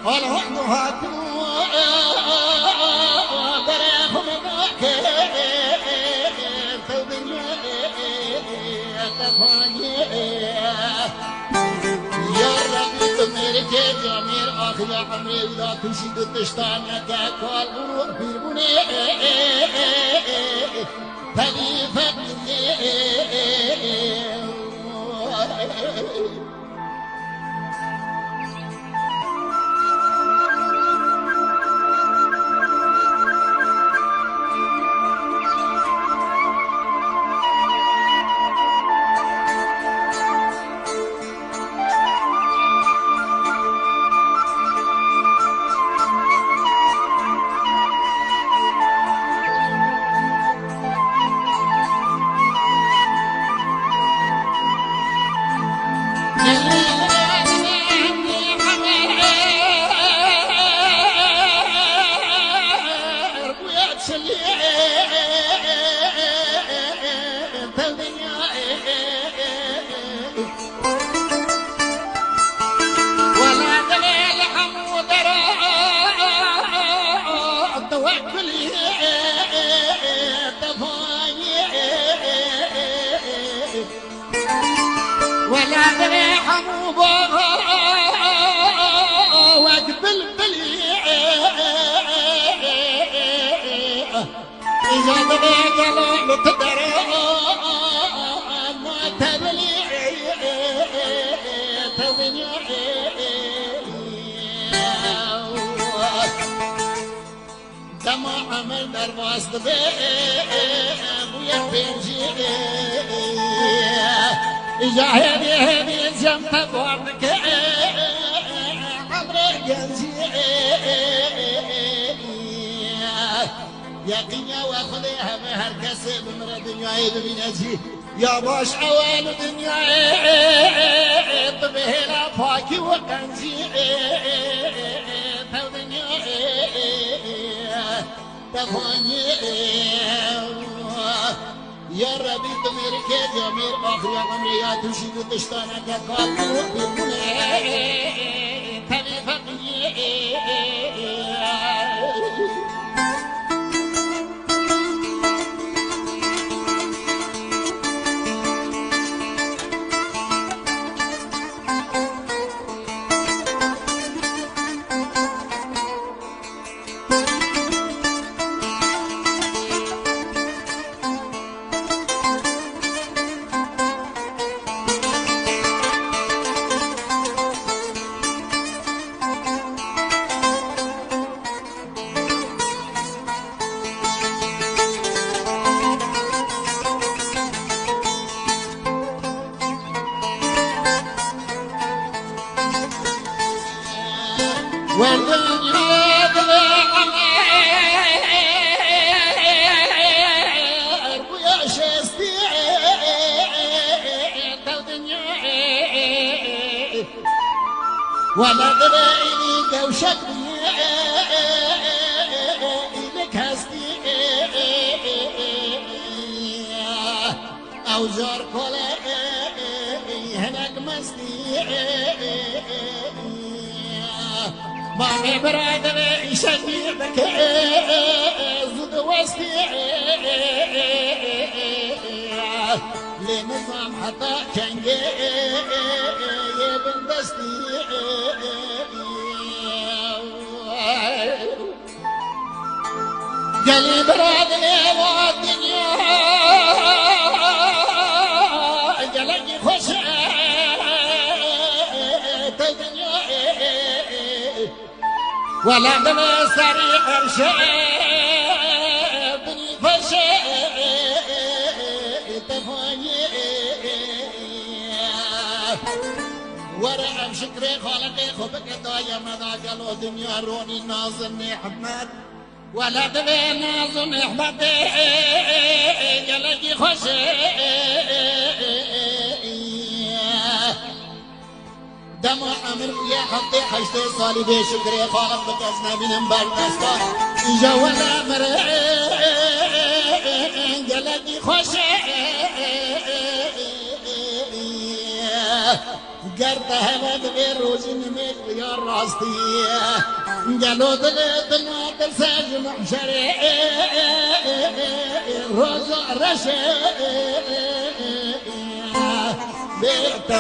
والهند هاتوا بريهم ذاك فالدنيا تفاني يا ربي تميرك جميل آخر عمري إذا تشيد تشتانك كالبرو في البني خليفة ولا ذريحة مباغة واقبل إذا ذريحة لا تدرى ما تبلي دمع عمل درباس دبي ويا بيجي جاهدي هدي جنب بورك عمري جنزي يا دنيا واخذيها مهر كسب من الدنيا يدبينتي يا باش اوان دنيا طبيها فاكي وكنزي فالدنيا تفاني يا ربي تميرك جميل آخر عمري يا تشيد تشتانك كالبرو في البني خليفة والدنيا ضلع ويا شستي الدنيا ولا ضلعيني قوشتني إلك هستي أو زار كولا هناك مستي مامي برادر يشني بك زد وستي لنظام حتى كنجي يبن دستي قالي برادر والدنيا قالي خوش ولا دنا سريع ارشاد الفشاء تفاني ورع شكري خالقي خبك دايا مدى قالوا دنيا روني ناظرني حمد ولا دنا ناظرني حمد قالك خوش دمع عمر يا حطي حشتي صالي بشكري خالق بكسنا من بردستا إجا ولا مرين قلقي خوش قرطها بدغير روزي نميت ويا راستي قالوا دلت الناقل ساج محشري روز رشي بيت